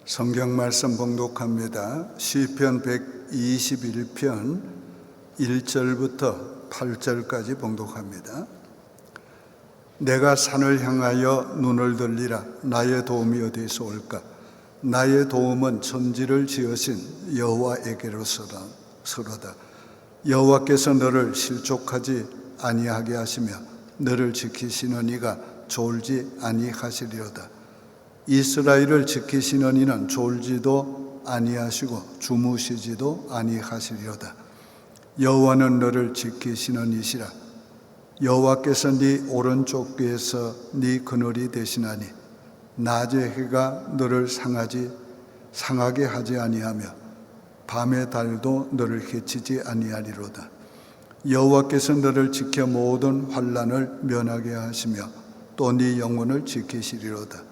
성경 말씀 봉독합니다. 시편 121편 1절부터 8절까지 봉독합니다. 내가 산을 향하여 눈을 들리라. 나의 도움이 어디서 올까? 나의 도움은 천지를 지으신 여호와에게로서다. 여호와께서 너를 실족하지 아니하게 하시며 너를 지키시는 이가 졸지 아니하시리로다. 이스라엘을 지키시는 이는 졸지도 아니하시고 주무시지도 아니하시리로다. 여호와는 너를 지키시는 이시라. 여호와께서 네 오른쪽 귀에서 네 그늘이 되시나니 낮의 해가 너를 상하게 하지 아니하며 밤의 달도 너를 해치지 아니하리로다. 여호와께서 너를 지켜 모든 환난을 면하게 하시며 또 네 영혼을 지키시리로다.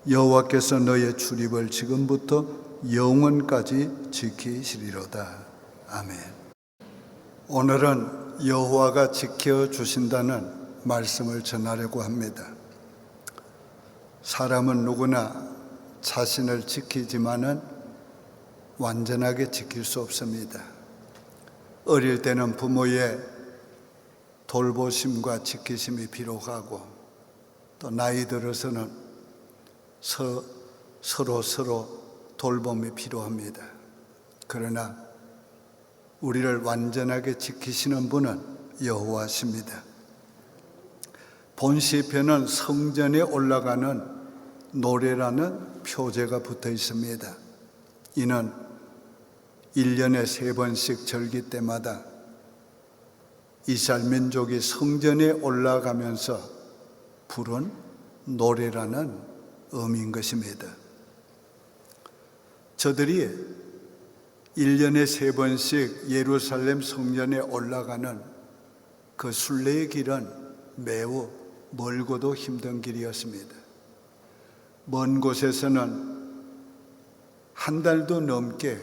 여호와께서 너의 출입을 지금부터 영원까지 지키시리로다. 아멘. 오늘은 여호와가 지켜주신다는 말씀을 전하려고 합니다. 사람은 누구나 자신을 지키지만은 완전하게 지킬 수 없습니다. 어릴 때는 부모의 돌보심과 지키심이 필요하고 또 나이 들어서는 서로 돌봄이 필요합니다. 그러나 우리를 완전하게 지키시는 분은 여호와십니다. 본 시편은 성전에 올라가는 노래라는 표제가 붙어 있습니다. 이는 1년에 3번씩 절기 때마다 이스라엘 민족이 성전에 올라가면서 부른 노래라는 의미인 것입니다. 저들이 1년에 3번씩 예루살렘 성전에 올라가는 그 순례의 길은 매우 멀고도 힘든 길이었습니다. 먼 곳에서는 한 달도 넘게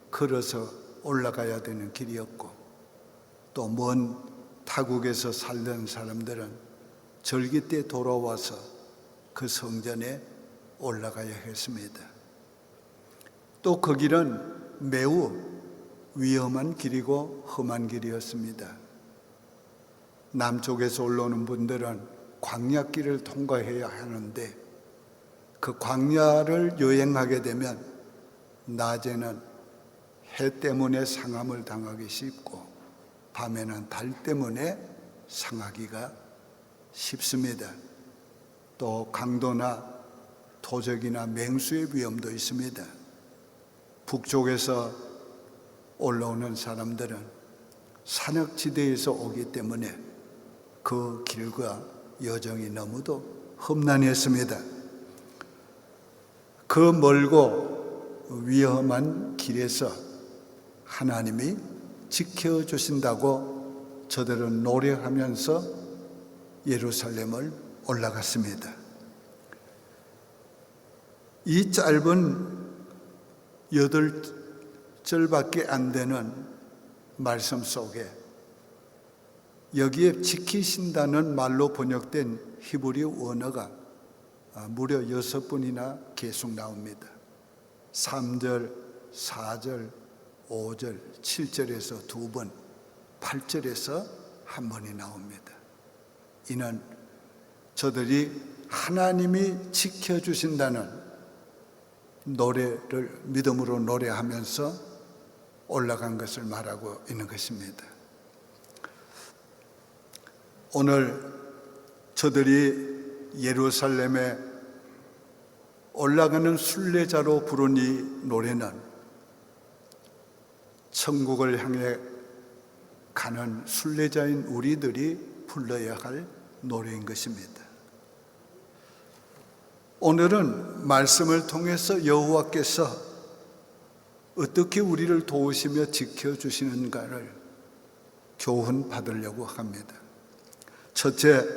걸어서 올라가야 되는 길이었고 또 먼 타국에서 살던 사람들은 절기 때 돌아와서 그 성전에 올라가야 했습니다. 또 그 길은 매우 위험한 길이고 험한 길이었습니다. 남쪽에서 올라오는 분들은 광야길을 통과해야 하는데 그 광야를 여행하게 되면 낮에는 해 때문에 상함을 당하기 쉽고 밤에는 달 때문에 상하기가 쉽습니다. 또 강도나 도적이나 맹수의 위험도 있습니다. 북쪽에서 올라오는 사람들은 산악지대에서 오기 때문에 그 길과 여정이 너무도 험난했습니다. 그 멀고 위험한 길에서 하나님이 지켜주신다고 저들은 노래하면서 예루살렘을 올라갔습니다. 이 짧은 8절밖에 안 되는 말씀 속에 여기에 지키신다는 말로 번역된 히브리 언어가 무려 6번이나 계속 나옵니다. 3절, 4절, 5절, 7절에서 2번, 8절에서 1번이 나옵니다. 이는 저들이 하나님이 지켜주신다는 노래를 믿음으로 노래하면서 올라간 것을 말하고 있는 것입니다. 오늘 저들이 예루살렘에 올라가는 순례자로 부른 이 노래는 천국을 향해 가는 순례자인 우리들이 불러야 할 노래인 것입니다. 오늘은 말씀을 통해서 여호와께서 어떻게 우리를 도우시며 지켜주시는가를 교훈 받으려고 합니다. 첫째,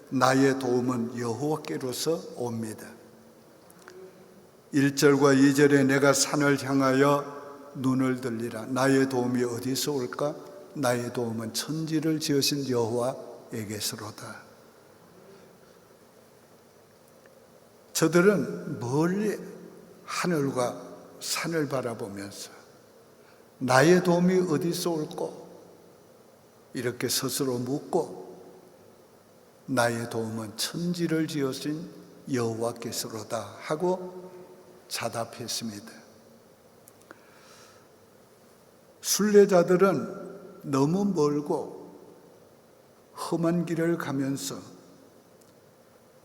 나의 도움은 여호와께로서 옵니다. 1절과 2절에 내가 산을 향하여 눈을 들리라. 나의 도움이 어디서 올까? 나의 도움은 천지를 지으신 여호와에게서로다. 저들은 멀리 하늘과 산을 바라보면서 나의 도움이 어디서 올꼬? 이렇게 스스로 묻고 나의 도움은 천지를 지으신 여호와께서로다 하고 자답했습니다. 순례자들은 너무 멀고 험한 길을 가면서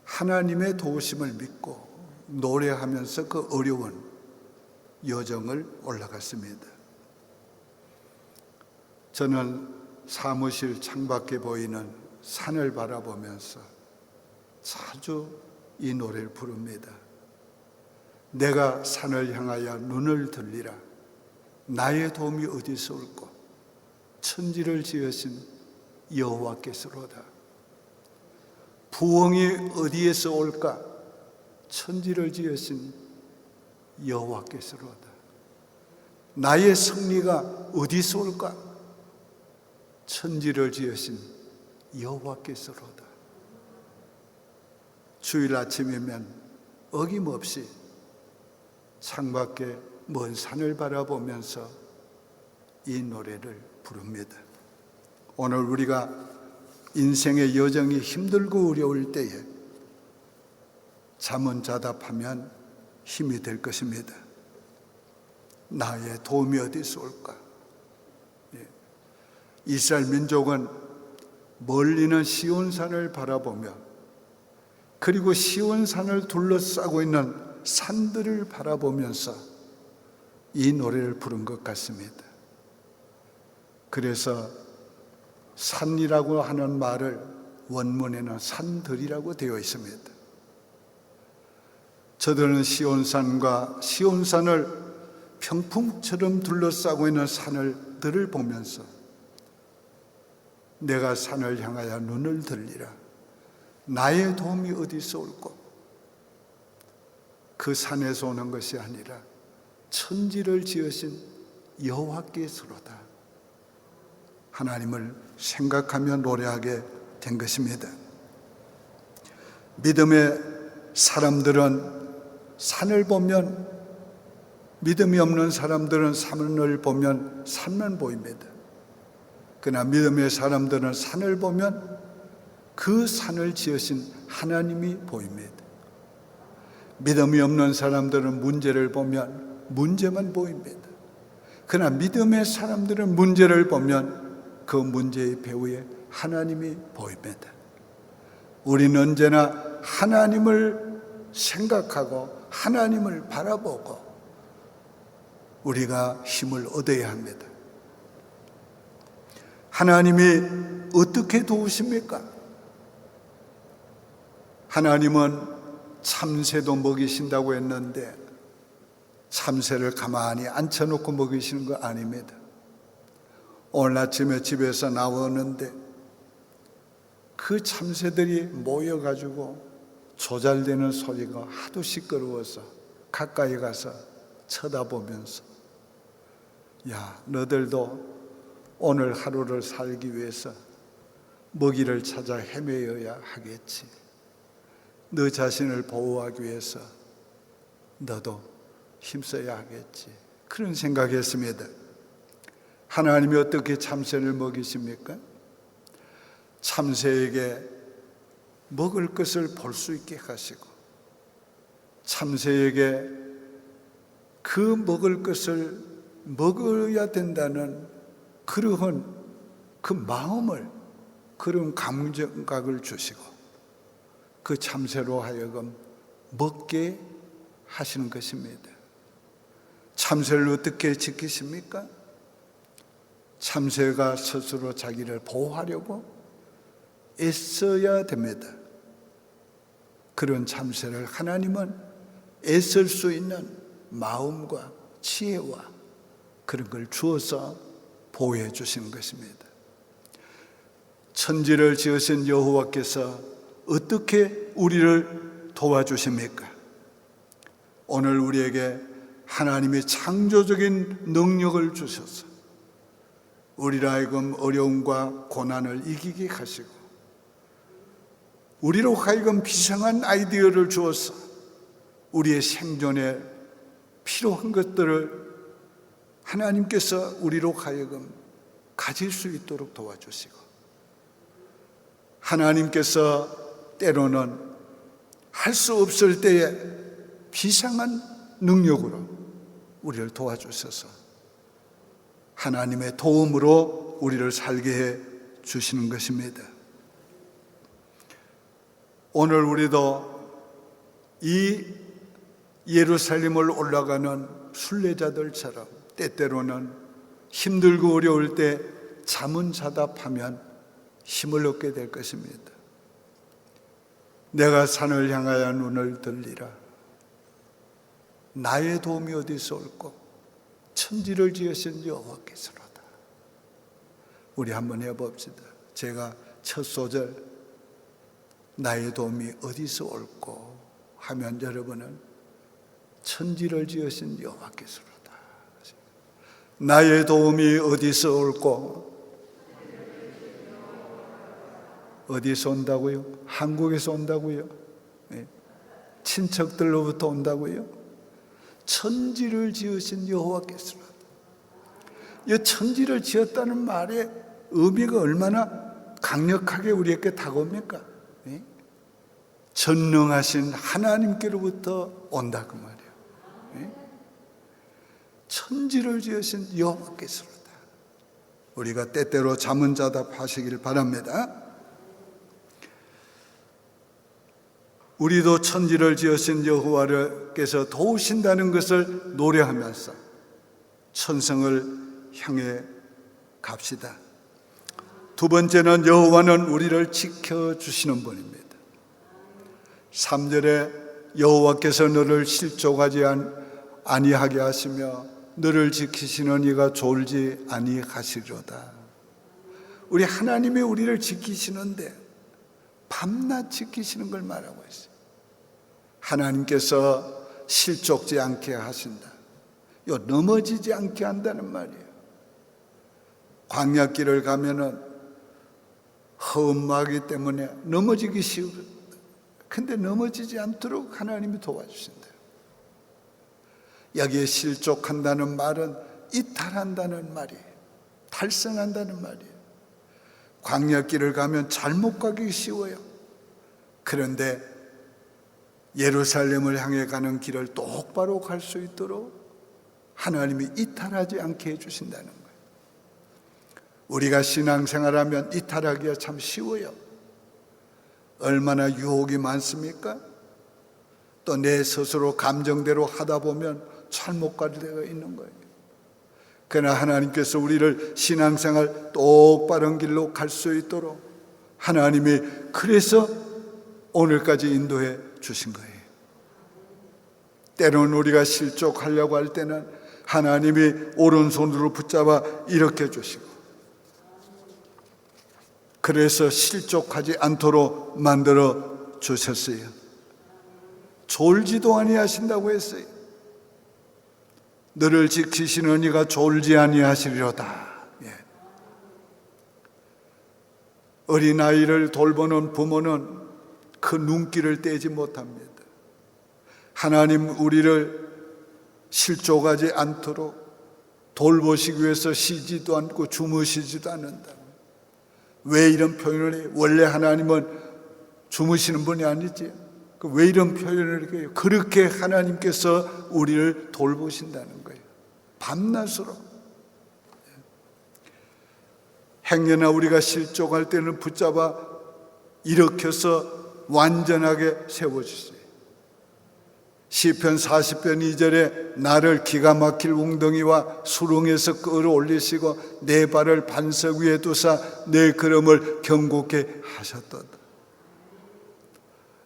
하나님의 도우심을 믿고 노래하면서 그 어려운 여정을 올라갔습니다. 저는 사무실 창밖에 보이는 산을 바라보면서 자주 이 노래를 부릅니다. 내가 산을 향하여 눈을 들리라. 나의 도움이 어디서 올꼬? 천지를 지으신 여호와께서로다. 부흥이 어디에서 올까? 천지를 지으신 여호와께서로다. 나의 승리가 어디서 올까? 천지를 지으신 여호와께서로다. 주일 아침이면 어김없이 창밖에 먼 산을 바라보면서 이 노래를 부릅니다. 오늘 우리가 인생의 여정이 힘들고 어려울 때에 자문자답하면 힘이 될 것입니다. 나의 도움이 어디서 올까? 이스라엘 민족은 멀리는 시온산을 바라보며 그리고 시온산을 둘러싸고 있는 산들을 바라보면서 이 노래를 부른 것 같습니다. 그래서 산이라고 하는 말을 원문에는 산들이라고 되어 있습니다. 저들은 시온산과 시온산을 평풍처럼 둘러싸고 있는 산들을 보면서 내가 산을 향하여 눈을 들리라. 나의 도움이 어디서 올꼬? 그 산에서 오는 것이 아니라 천지를 지으신 여호와께서로다. 하나님을 생각하며 노래하게 된 것입니다. 믿음의 사람들은 산을 보면, 믿음이 없는 사람들은 산을 보면 산만 보입니다. 그러나 믿음의 사람들은 산을 보면 그 산을 지으신 하나님이 보입니다. 믿음이 없는 사람들은 문제를 보면 문제만 보입니다. 그러나 믿음의 사람들은 문제를 보면 그 문제의 배후에 하나님이 보입니다. 우리는 언제나 하나님을 생각하고 하나님을 바라보고 우리가 힘을 얻어야 합니다. 하나님이 어떻게 도우십니까? 하나님은 참새도 먹이신다고 했는데 참새를 가만히 앉혀놓고 먹이시는 거 아닙니다. 오늘 아침에 집에서 나오는데 그 참새들이 모여가지고 조잘되는 소리가 하도 시끄러워서 가까이 가서 쳐다보면서 야, 너들도 오늘 하루를 살기 위해서 먹이를 찾아 헤매어야 하겠지. 너 자신을 보호하기 위해서 너도 힘써야 하겠지. 그런 생각했습니다. 하나님이 어떻게 참새를 먹이십니까? 참새에게 먹을 것을 볼 수 있게 하시고 참새에게 그 먹을 것을 먹어야 된다는 그러한 그 마음을, 그런 감각을 주시고 그 참새로 하여금 먹게 하시는 것입니다. 참새를 어떻게 지키십니까? 참새가 스스로 자기를 보호하려고 애써야 됩니다. 그런 참새를 하나님은 애쓸 수 있는 마음과 지혜와 그런 걸 주어서 보호해 주시는 것입니다. 천지를 지으신 여호와께서 어떻게 우리를 도와주십니까? 오늘 우리에게 하나님이 창조적인 능력을 주셔서 우리로 하여금 어려움과 고난을 이기게 하시고 우리로 하여금 비상한 아이디어를 주어서 우리의 생존에 필요한 것들을 하나님께서 우리로 하여금 가질 수 있도록 도와주시고, 하나님께서 때로는 할 수 없을 때에 비상한 능력으로 우리를 도와주셔서 하나님의 도움으로 우리를 살게 해 주시는 것입니다. 오늘 우리도 이 예루살렘을 올라가는 순례자들처럼 때때로는 힘들고 어려울 때 잠은 자다 파면 힘을 얻게 될 것입니다. 내가 산을 향하여 눈을 들리라. 나의 도움이 어디서 올꼬? 천지를 지으신 여호와께서로다. 우리 한번 해봅시다. 제가 첫 소절 나의 도움이 어디서 올꼬 하면 여러분은 천지를 지으신 여호와께서로다. 나의 도움이 어디서 올꼬? 어디서 온다고요? 한국에서 온다고요? 네. 친척들로부터 온다고요? 천지를 지으신 여호와께서로다. 이 천지를 지었다는 말의 의미가 얼마나 강력하게 우리에게 다가옵니까? 네? 전능하신 하나님께로부터 온다 그 말이에요. 네? 천지를 지으신 여호와께서로다. 우리가 때때로 잠은 자다 하시길 바랍니다. 우리도 천지를 지으신 여호와께서 도우신다는 것을 노래하면서 천성을 향해 갑시다. 두 번째는 여호와는 우리를 지켜주시는 분입니다. 3절에 여호와께서 너를 실족하지 아니하게 하시며 너를 지키시는 이가 졸지 아니하시리로다. 우리 하나님이 우리를 지키시는데 밤낮 지키시는 걸 말하고 있어요. 하나님께서 실족지 않게 하신다. 넘어지지 않게 한다는 말이에요. 광야길을 가면은 험하기 때문에 넘어지기 쉬워요. 근데 넘어지지 않도록 하나님이 도와주신다. 여기에 실족한다는 말은 이탈한다는 말이에요. 달성한다는 말이에요. 광야길을 가면 잘못 가기 쉬워요. 그런데 예루살렘을 향해 가는 길을 똑바로 갈 수 있도록 하나님이 이탈하지 않게 해주신다는 거예요. 우리가 신앙생활하면 이탈하기가 참 쉬워요. 얼마나 유혹이 많습니까? 또 내 스스로 감정대로 하다 보면 잘못 갈 때가 있는 거예요. 그러나 하나님께서 우리를 신앙생활 똑바른 길로 갈 수 있도록 하나님이 그래서 오늘까지 인도해 주신 거예요. 때로는 우리가 실족하려고 할 때는 하나님이 오른손으로 붙잡아 일으켜 주시고, 그래서 실족하지 않도록 만들어 주셨어요. 졸지도 아니하신다고 했어요. 너를 지키시는 이가 졸지 아니하시리로다. 어린아이를 돌보는 부모는 그 눈길을 떼지 못합니다. 하나님 우리를 실족하지 않도록 돌보시기 위해서 쉬지도 않고 주무시지도 않는다. 왜 이런 표현을 해요? 원래 하나님은 주무시는 분이 아니지. 왜 이런 표현을 해요? 그렇게 하나님께서 우리를 돌보신다는 거예요. 밤낮으로. 행여나 우리가 실족할 때는 붙잡아 일으켜서 완전하게 세워주세요. 시편 40편 2절에 나를 기가 막힐 웅덩이와 수렁에서 끌어올리시고 내 발을 반석 위에 두사 내 걸음을 견고케 하셨도다.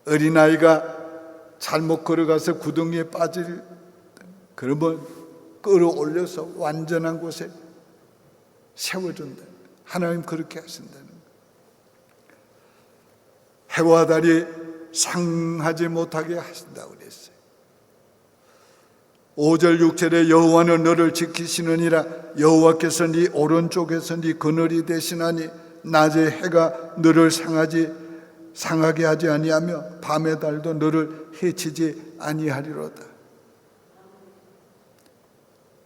어린아이가 잘못 걸어가서 구덩이에 빠질, 그러면 끌어올려서 완전한 곳에 세워준다. 하나님 그렇게 하신다는 거예요. 해와 달이 상하지 못하게 하신다고 그랬어요. 5절 6절에 여호와는 너를 지키시느니라. 여호와께서 네 오른쪽에서 네 그늘이 되시나니 낮에 해가 너를 상하게 하지 아니하며 밤의 달도 너를 해치지 아니하리로다.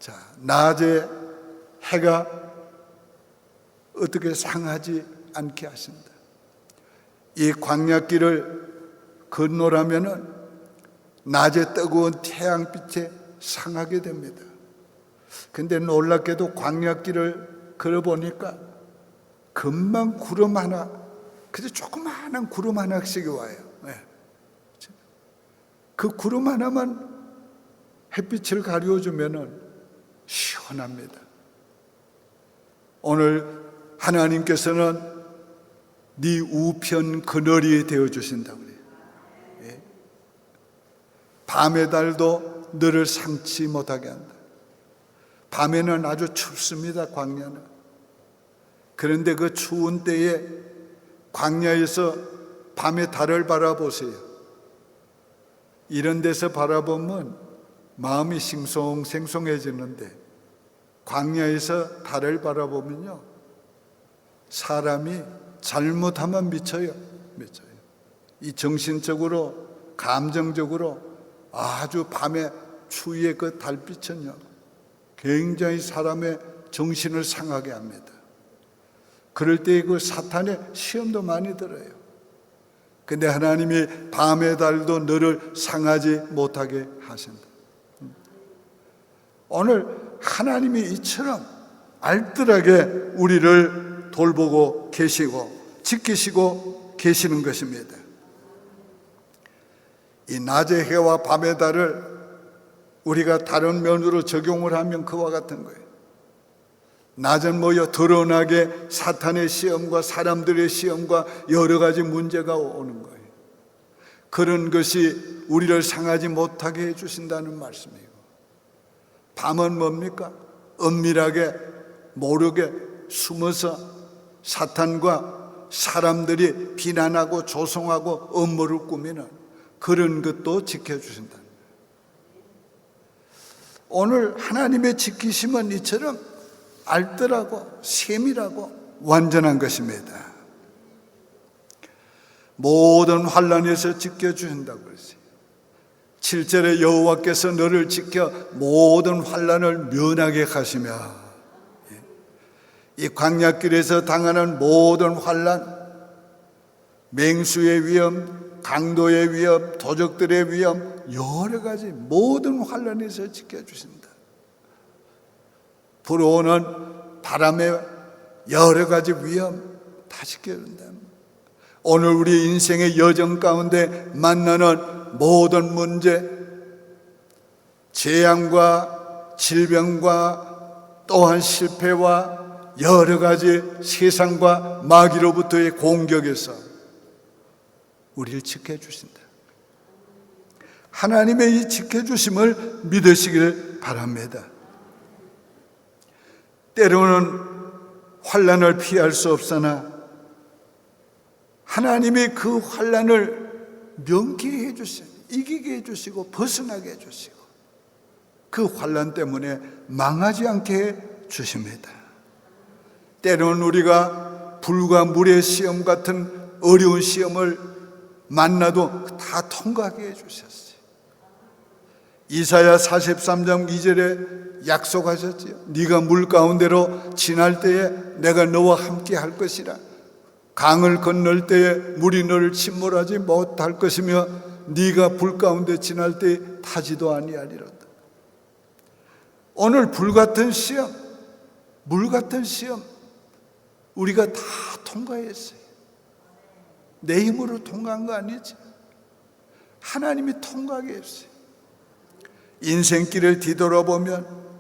자, 낮에 해가 어떻게 상하지 않게 하신다. 이 광야길을 건너라면은 낮에 뜨거운 태양빛에 상하게 됩니다. 근데 놀랍게도 광야길을 걸어보니까 금방 구름 하나, 그래서 조그마한 구름 하나씩이 와요. 그 구름 하나만 햇빛을 가려주면은 시원합니다. 오늘 하나님께서는 네 우편 그늘이 되어주신다고 그래요. 예. 밤의 달도 너를 상치 못하게 한다. 밤에는 아주 춥습니다, 광야는. 그런데 그 추운 때에 광야에서 밤에 달을 바라보세요. 이런 데서 바라보면 마음이 싱송생송해지는데 광야에서 달을 바라보면요, 사람이 잘못하면 미쳐요. 이 정신적으로, 감정적으로 아주 밤에 추위의 그 달빛은요, 굉장히 사람의 정신을 상하게 합니다. 그럴 때 그 사탄의 시험도 많이 들어요. 근데 하나님이 밤의 달도 너를 상하지 못하게 하신다. 오늘 하나님이 이처럼 알뜰하게 우리를 돌보고 계시고 지키시고 계시는 것입니다. 이 낮의 해와 밤의 달을 우리가 다른 면으로 적용을 하면 그와 같은 거예요. 낮은 뭐요? 드러나게 사탄의 시험과 사람들의 시험과 여러 가지 문제가 오는 거예요. 그런 것이 우리를 상하지 못하게 해주신다는 말씀이고, 밤은 뭡니까? 은밀하게 모르게 숨어서 사탄과 사람들이 비난하고 조성하고 업무를 꾸미는 그런 것도 지켜주신다. 오늘 하나님의 지키심은 이처럼 알뜰하고 세밀하고 완전한 것입니다. 모든 환난에서 지켜주신다고 그랬어요. 7절에 여호와께서 너를 지켜 모든 환난을 면하게 하시며, 이 광야길에서 당하는 모든 환난, 맹수의 위험, 강도의 위험, 도적들의 위험, 여러 가지 모든 환난에서 지켜주신다. 불어오는 바람의 여러 가지 위험 다 지켜준다. 오늘 우리 인생의 여정 가운데 만나는 모든 문제, 재앙과 질병과 또한 실패와 여러 가지 세상과 마귀로부터의 공격에서 우리를 지켜주신다. 하나님의 이 지켜주심을 믿으시기를 바랍니다. 때로는 환난을 피할 수 없으나 하나님이 그 환난을 명쾌히 해주시고 이기게 해주시고 벗어나게 해주시고 그 환난 때문에 망하지 않게 해주십니다. 때로는 우리가 불과 물의 시험 같은 어려운 시험을 만나도 다 통과하게 해주셨어요. 이사야 43장 2절에 약속하셨지요. 네가 물 가운데로 지날 때에 내가 너와 함께 할 것이라. 강을 건널 때에 물이 너를 침몰하지 못할 것이며 네가 불 가운데 지날 때에 타지도 아니하리로다. 오늘 불같은 시험, 물 같은 시험 우리가 다 통과했어요. 내 힘으로 통과한 거 아니지. 하나님이 통과하게 했어요. 인생길을 뒤돌아보면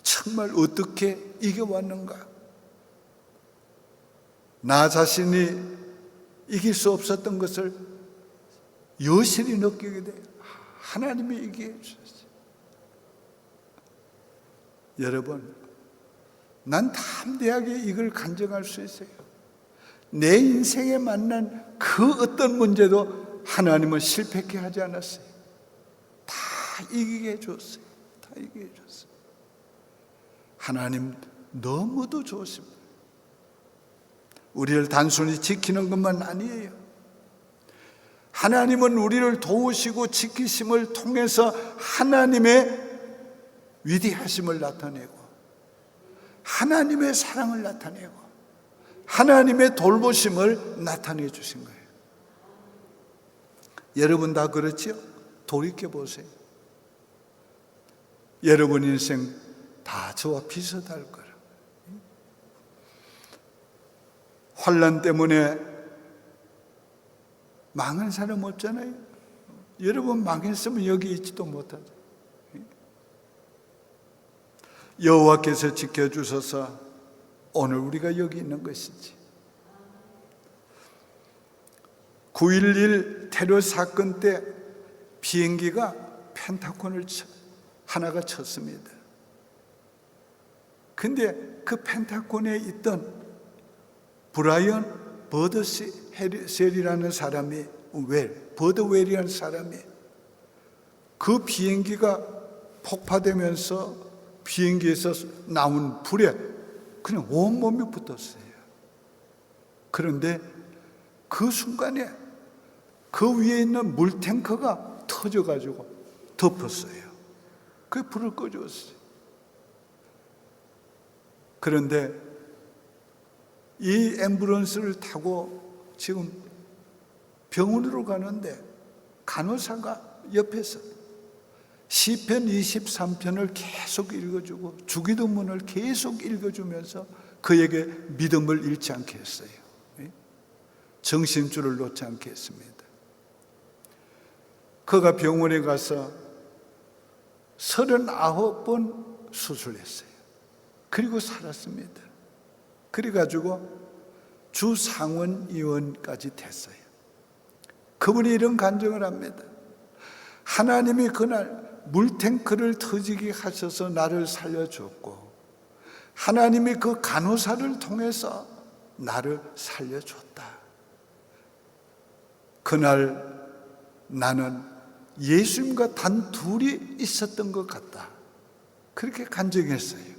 정말 어떻게 이겨왔는가? 나 자신이 이길 수 없었던 것을 여실히 느끼게 돼요. 하나님이 이기게 해주셨어요. 여러분, 난 담대하게 이걸 간증할 수 있어요. 내 인생에 만난 그 어떤 문제도 하나님은 실패케 하지 않았어요. 다 이기게 해줬어요. 다 이기게 해줬어요. 하나님 너무도 좋으십니다. 우리를 단순히 지키는 것만 아니에요. 하나님은 우리를 도우시고 지키심을 통해서 하나님의 위대하심을 나타내고 하나님의 사랑을 나타내고 하나님의 돌보심을 나타내 주신 거예요. 여러분 다 그렇지요? 돌이켜 보세요. 여러분 인생 다 저와 비슷할 거라. 환난 때문에 망한 사람 없잖아요. 여러분 망했으면 여기 있지도 못하죠. 여호와께서 지켜주셔서 오늘 우리가 여기 있는 것이지. 9.11 테러 사건 때 비행기가 펜타곤을 하나가 쳤습니다. 근데 그 펜타곤에 있던 브라이언 버드웰이라는 사람이 버드웰이라는 사람이 그 비행기가 폭파되면서 비행기에서 나온 불에 그냥 온몸이 붙었어요. 그런데 그 순간에 그 위에 있는 물탱커가 터져가지고 덮었어요. 그 불을 꺼줬어요. 그런데 이 앰뷸런스를 타고 지금 병원으로 가는데 간호사가 옆에서 시편 23편을 계속 읽어주고 주기도문을 계속 읽어주면서 그에게 믿음을 잃지 않게 했어요. 정신줄을 놓지 않게 했습니다. 그가 병원에 가서 39번 수술했어요. 그리고 살았습니다. 그래가지고 주상원의원까지 됐어요. 그분이 이런 간증을 합니다. 하나님이 그날 물탱크를 터지게 하셔서 나를 살려줬고 하나님이 그 간호사를 통해서 나를 살려줬다. 그날 나는 예수님과 단 둘이 있었던 것 같다. 그렇게 간증했어요.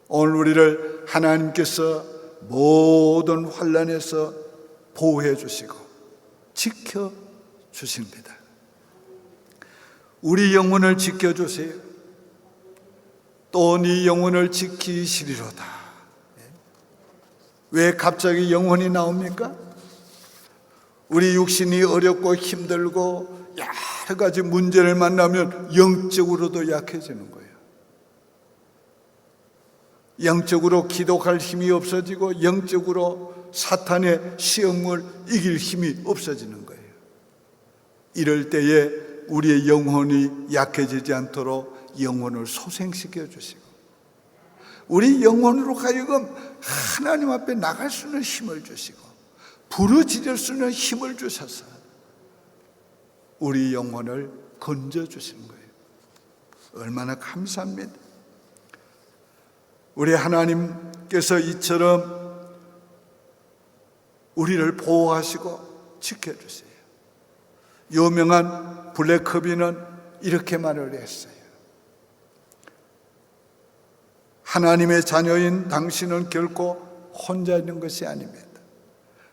오늘 우리를 하나님께서 모든 환난에서 보호해 주시고 지켜 주십니다. 우리 영혼을 지켜주세요. 또 네 영혼을 지키시리로다. 왜 갑자기 영혼이 나옵니까? 우리 육신이 어렵고 힘들고 여러 가지 문제를 만나면 영적으로도 약해지는 거예요. 영적으로 기도할 힘이 없어지고 영적으로 사탄의 시험을 이길 힘이 없어지는 거예요. 이럴 때에 우리의 영혼이 약해지지 않도록 영혼을 소생시켜 주시고 우리 영혼으로 하여금 하나님 앞에 나갈 수 있는 힘을 주시고 부르짖을 수 있는 힘을 주셔서 우리 영혼을 건져 주시는 거예요. 얼마나 감사합니다. 우리 하나님께서 이처럼 우리를 보호하시고 지켜주세요. 유명한 블랙커비는 이렇게 말을 했어요. 하나님의 자녀인 당신은 결코 혼자 있는 것이 아닙니다.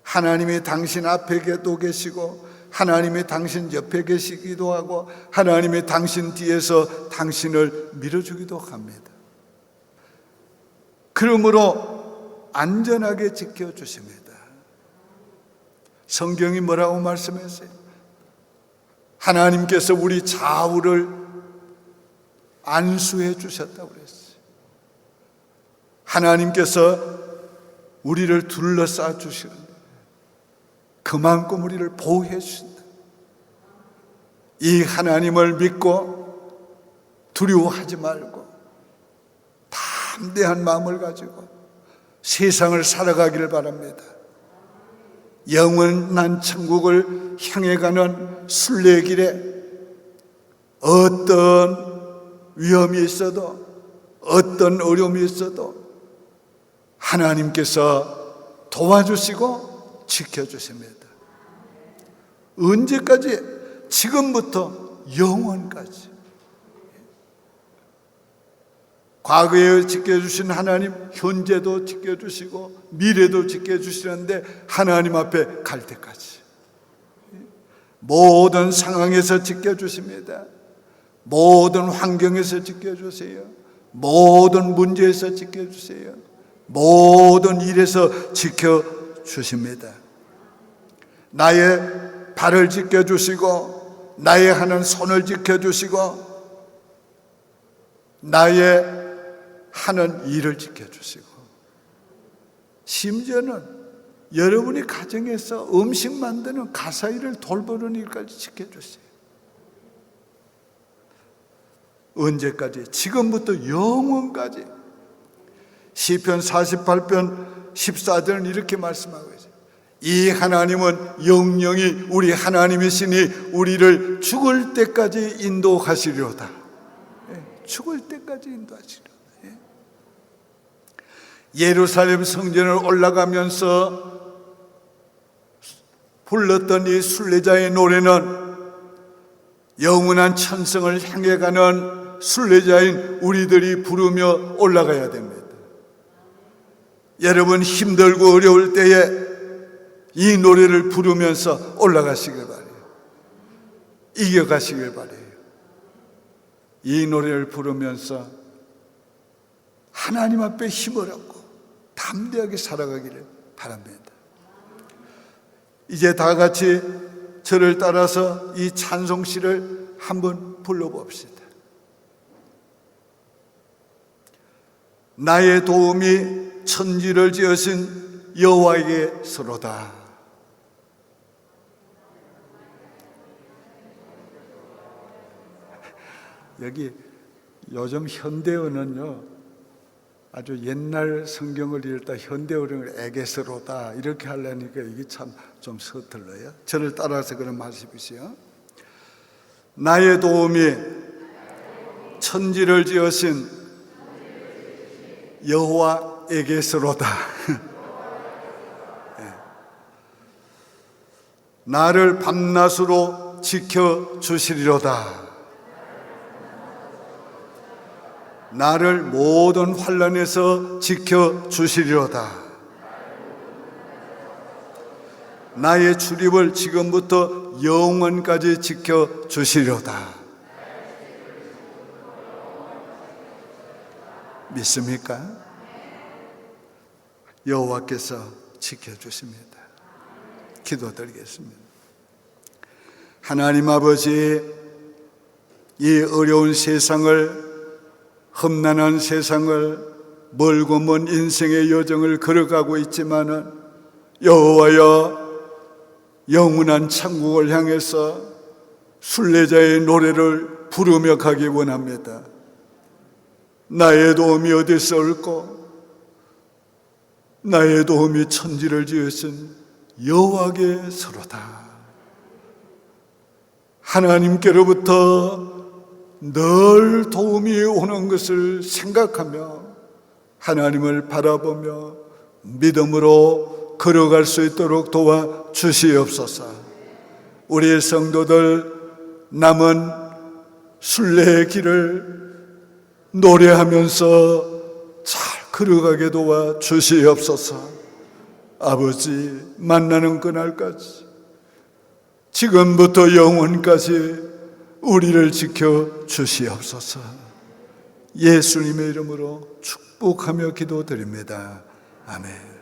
하나님이 당신 앞에도 계시고 하나님이 당신 옆에 계시기도 하고 하나님이 당신 뒤에서 당신을 밀어주기도 합니다. 그러므로 안전하게 지켜주십니다. 성경이 뭐라고 말씀했어요? 하나님께서 우리 좌우를 안수해 주셨다고 그랬어요. 하나님께서 우리를 둘러싸 주시는데 그만큼 우리를 보호해 주신다. 이 하나님을 믿고 두려워하지 말고 담대한 마음을 가지고 세상을 살아가기를 바랍니다. 영원한 천국을 향해 가는 순례길에 어떤 위험이 있어도 어떤 어려움이 있어도 하나님께서 도와주시고 지켜주십니다. 언제까지? 지금부터 영원까지. 과거에 지켜주신 하나님 현재도 지켜주시고 미래도 지켜주시는데 하나님 앞에 갈 때까지 모든 상황에서 지켜주십니다. 모든 환경에서 지켜주세요. 모든 문제에서 지켜주세요. 모든 일에서 지켜주십니다. 나의 발을 지켜주시고 나의 하는 손을 지켜주시고 나의 하는 일을 지켜주시고 심지어는 여러분이 가정에서 음식 만드는 가사일을 돌보는 일까지 지켜주세요. 언제까지? 지금부터 영원까지. 시편 48편 14절은 이렇게 말씀하고 있어요. 이 하나님은 영영이 우리 하나님이시니 우리를 죽을 때까지 인도하시리로다. 죽을 때까지 인도하시리로다. 예루살렘 성전을 올라가면서 불렀던 이 순례자의 노래는 영원한 천성을 향해 가는 순례자인 우리들이 부르며 올라가야 됩니다. 여러분 힘들고 어려울 때에 이 노래를 부르면서 올라가시길 바래요. 이겨가시길 바래요. 이 노래를 부르면서 하나님 앞에 힘을 얻고 담대하게 살아가기를 바랍니다. 이제 다 같이 저를 따라서 이 찬송시를 한번 불러봅시다. 나의 도움이 천지를 지으신 여호와에게서로다. 여기 요즘 현대어는요 아주 옛날 성경을 읽다 현대어를 에게서로다 이렇게 하려니까 이게 참 좀 서툴러요. 저를 따라서 그런 말씀이시요. 나의 도움이 천지를 지으신 여호와에게서로다. 나를 밤낮으로 지켜주시리로다. 나를 모든 환난에서 지켜주시리로다. 나의 출입을 지금부터 영원까지 지켜주시리로다. 믿습니까? 여호와께서 지켜주십니다. 기도드리겠습니다. 하나님 아버지, 이 어려운 세상을, 험난한 세상을, 멀고 먼 인생의 여정을 걸어가고 있지만은 여호와여, 영원한 천국을 향해서 순례자의 노래를 부르며 가기 원합니다. 나의 도움이 어디서 올고 나의 도움이 천지를 지으신 여호와께서로다. 하나님께로부터 늘 도움이 오는 것을 생각하며 하나님을 바라보며 믿음으로 걸어갈 수 있도록 도와주시옵소서. 우리의 성도들 남은 순례의 길을 노래하면서 잘 걸어가게 도와주시옵소서. 아버지, 만나는 그날까지 지금부터 영원까지 우리를 지켜주시옵소서. 예수님의 이름으로 축복하며 기도드립니다. 아멘.